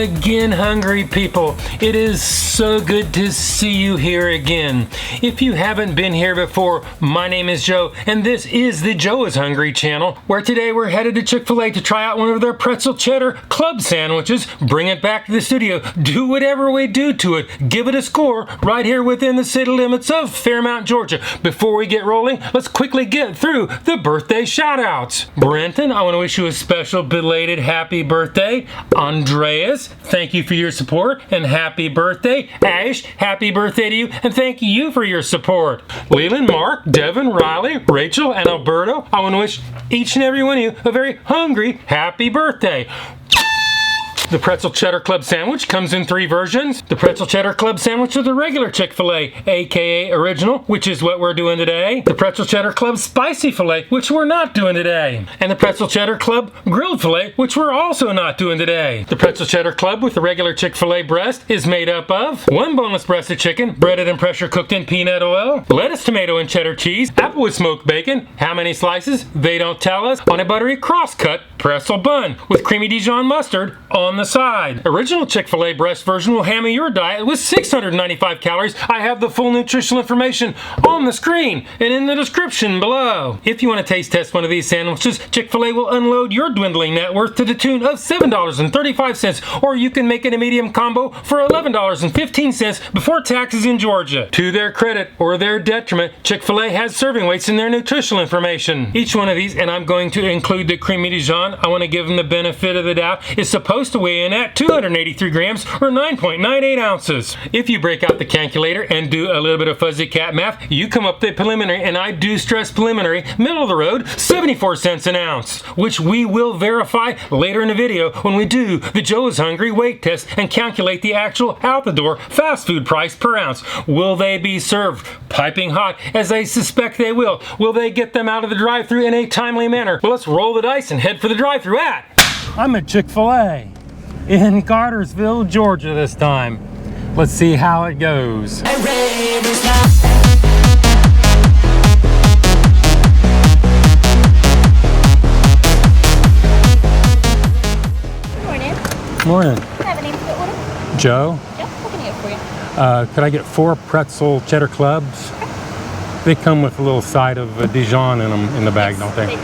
again, hungry people. It is so good to see you here again. If you haven't been here before, my name is Joe, and this is the Joe is Hungry channel, where today we're headed to Chick-fil-A to try out one of their Pretzel Cheddar Club sandwiches, bring it back to the studio, do whatever we do to it, give it a score right here within the city limits of Fairmount, Georgia. Before we get rolling, let's quickly get through the birthday shoutouts. Brenton, I want to wish you a special belated happy birthday. Andreas, thank you for your support and happy birthday. Ash, happy birthday to you and thank you for your support. Leland, Mark, Devin, Riley, Rachel, and Alberto, I want to wish each and every one of you a very hungry happy birthday. The Pretzel Cheddar Club sandwich comes in 3 versions. The Pretzel Cheddar Club sandwich with the regular Chick-fil-A, aka original, which is what we're doing today. The Pretzel Cheddar Club Spicy Filet, which we're not doing today. And the Pretzel Cheddar Club Grilled Filet, which we're also not doing today. The Pretzel Cheddar Club with the regular Chick-fil-A breast is made up of 1 boneless breast of chicken, breaded and pressure cooked in peanut oil, lettuce, tomato, and cheddar cheese, applewood smoked bacon, how many slices? They don't tell us, on a buttery cross-cut pretzel bun with creamy Dijon mustard on the side. Original Chick-fil-A breast version will hammer your diet with 695 calories. I have the full nutritional information on the screen and in the description below. If you want to taste test one of these sandwiches, Chick-fil-A will unload your dwindling net worth to the tune of $7.35, or you can make it a medium combo for $11.15 before taxes in Georgia. To their credit or their detriment, Chick-fil-A has serving weights in their nutritional information. Each one of these, and I'm going to include the creamy Dijon, I want to give them the benefit of the doubt, is supposed to weigh in at 283 grams or 9.98 ounces. If you break out the calculator and do a little bit of fuzzy cat math, you come up with the preliminary, and I do stress preliminary, middle of the road, 74 cents an ounce, which we will verify later in the video when we do the Joe is Hungry weight test and calculate the actual out-the-door fast food price per ounce. Will they be served piping hot, as I suspect they will? Will they get them out of the drive-thru in a timely manner? Well, let's roll the dice and head for the drive-thru at... I'm at Chick-fil-A in Cartersville, Georgia this time. Let's see how it goes. Good morning. Morning. Can I have a name for the order? Joe? Yep, what can I get for you? Could I get 4 pretzel cheddar clubs? They come with a little side of Dijon in them in the bag, don't they?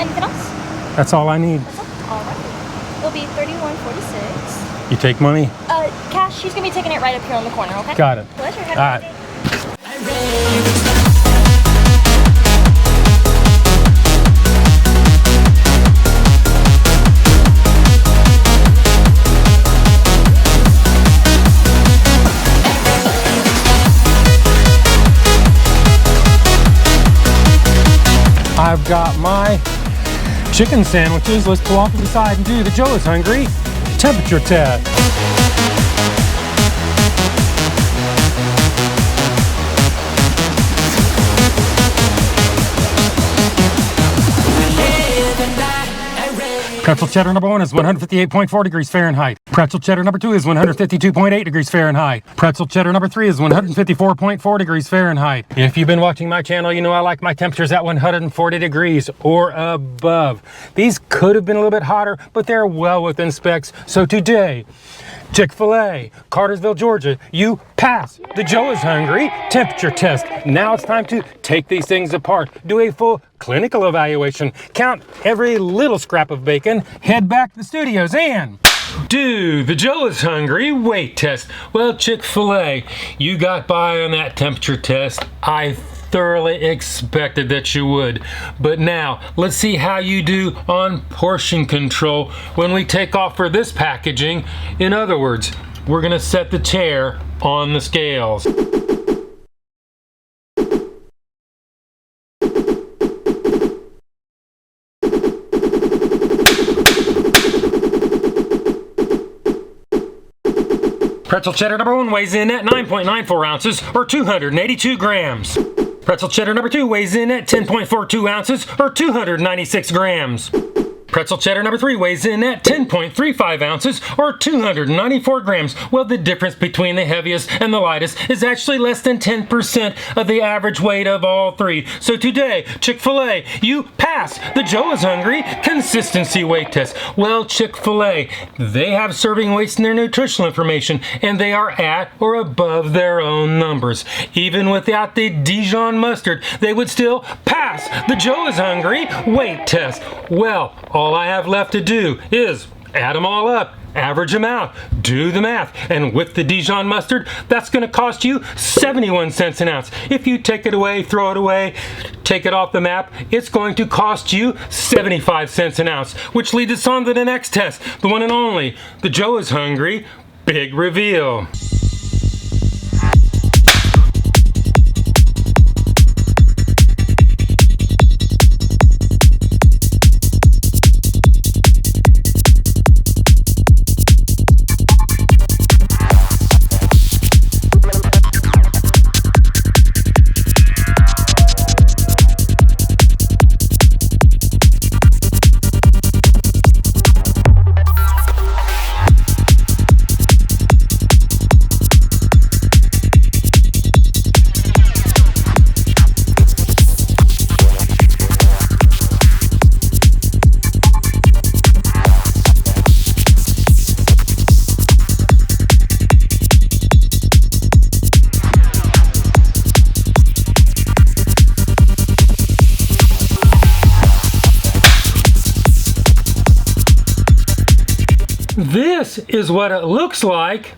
Anything else? That's all I need. That's all? All right. It'll be $31.46. You take money? Cash, she's gonna be taking it right up here on the corner, okay? Got it. Pleasure. Have All a right. good day. I've got my chicken sandwiches. Let's pull off to the side and do the Joe is Hungry temperature test. Pretzel cheddar number 1 is 158.4 degrees Fahrenheit. Pretzel cheddar number 2 is 152.8 degrees Fahrenheit. Pretzel cheddar number 3 is 154.4 degrees Fahrenheit. If you've been watching my channel, you know I like my temperatures at 140 degrees or above. These could have been a little bit hotter, but they're well within specs. So today, Chick-fil-A, Cartersville, Georgia, you pass the Joe is Hungry temperature test. Now it's time to take these things apart, do a full clinical evaluation, count every little scrap of bacon, head back to the studios and do the Joe is Hungry weight test. Well, Chick-fil-A, you got by on that temperature test. I thoroughly expected that you would. But now, let's see how you do on portion control when we take off for this packaging. In other words, we're gonna set the chair on the scales. Pretzel cheddar number 1 weighs in at 9.94 ounces or 282 grams. Pretzel cheddar number 2 weighs in at 10.42 ounces or 296 grams. Pretzel Cheddar number 3 weighs in at 10.35 ounces or 294 grams. Well, the difference between the heaviest and the lightest is actually less than 10% of the average weight of all three. So today, Chick-fil-A, you pass the Joe is Hungry consistency weight test. Well, Chick-fil-A, they have serving weights in their nutritional information, and they are at or above their own numbers. Even without the Dijon mustard, they would still pass the Joe is Hungry weight test. Well, all I have left to do is add them all up, average them out, do the math, and with the Dijon mustard, that's going to cost you 71 cents an ounce. If you take it away, throw it away, take it off the map, it's going to cost you 75 cents an ounce, which leads us on to the next test, the one and only, the Joe is Hungry Big Reveal. This is what it looks like,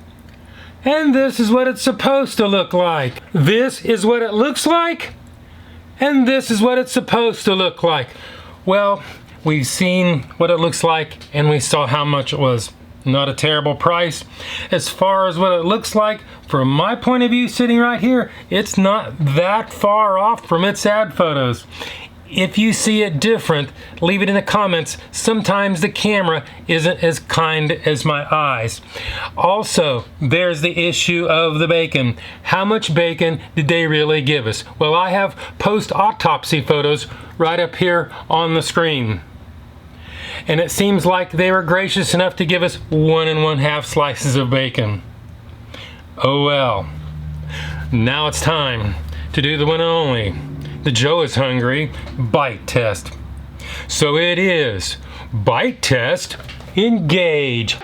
and this is what it's supposed to look like. This is what it looks like, and this is what it's supposed to look like. Well, we've seen what it looks like, and we saw how much it was. Not a terrible price. As far as what it looks like, from my point of view sitting right here, it's not that far off from its ad photos. If you see it different, leave it in the comments. Sometimes the camera isn't as kind as my eyes. Also, there's the issue of the bacon. How much bacon did they really give us? Well, I have post-autopsy photos right up here on the screen. And it seems like they were gracious enough to give us 1 1/2 slices of bacon. Oh well. Now it's time to do the one and only, the Joe is Hungry bite test. So it is bite test, engage.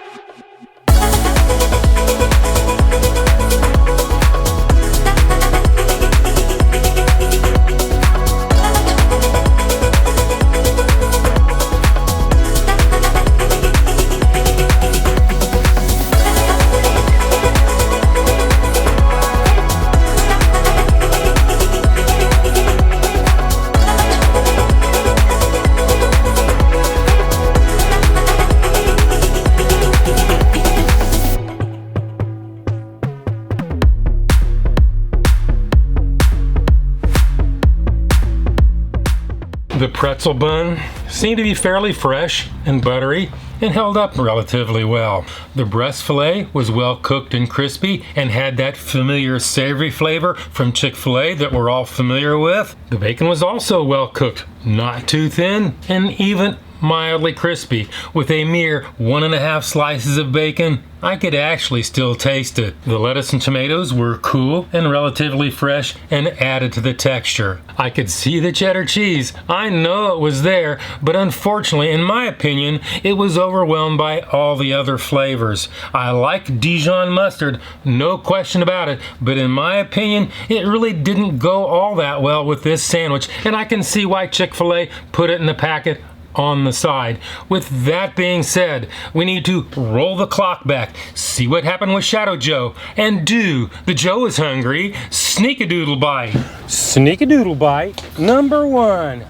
The pretzel bun seemed to be fairly fresh and buttery and held up relatively well. The breast filet was well cooked and crispy and had that familiar savory flavor from Chick-fil-A that we're all familiar with. The bacon was also well cooked, not too thin, and even mildly crispy. With a mere 1 1/2 slices of bacon, I could actually still taste it. The lettuce and tomatoes were cool and relatively fresh and added to the texture. I could see the cheddar cheese. I know it was there, but unfortunately, in my opinion, it was overwhelmed by all the other flavors. I like Dijon mustard, no question about it, but in my opinion, it really didn't go all that well with this sandwich, and I can see why Chick-fil-A put it in the packet on the side. With that being said, we need to roll the clock back, see what happened with Shadow Joe, and do the Joe is Hungry Sneak-a-Doodle Bite. Sneak-a-Doodle Bite number 1.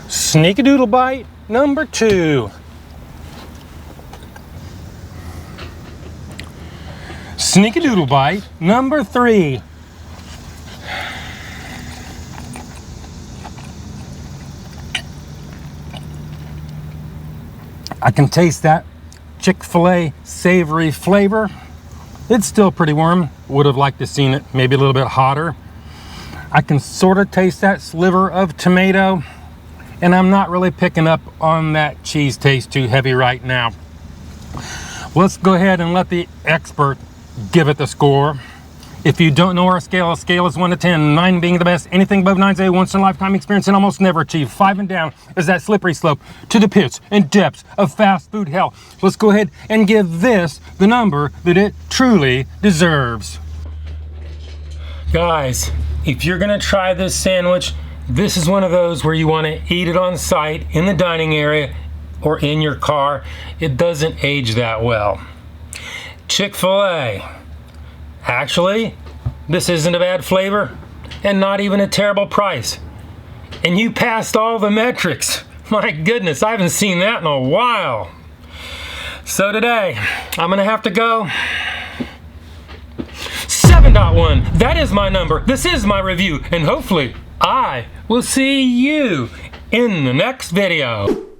Sneak-a-Doodle Bite number 2. Sneak-a-Doodle Bite number 3. I can taste that Chick-fil-A savory flavor. It's still pretty warm. Would have liked to seen it maybe a little bit hotter. I can sort of taste that sliver of tomato. and I'm not really picking up on that cheese taste too heavy right now. Let's go ahead and let the expert give it the score. If you don't know our scale is 1 to 10, 9 being the best. Anything above 9 is a once-in-a-lifetime experience and almost never achieved. 5 and down is that slippery slope to the pits and depths of fast food hell. Let's go ahead and give this the number that it truly deserves. Guys, if you're gonna try this sandwich, this is one of those where you want to eat it on site, in the dining area, or in your car. It doesn't age that well. Chick-fil-A. Actually, this isn't a bad flavor and not even a terrible price. And you passed all the metrics. My goodness, I haven't seen that in a while. So today, I'm gonna have to go 7.1. That is my number. This is my review. And hopefully, I will see you in the next video.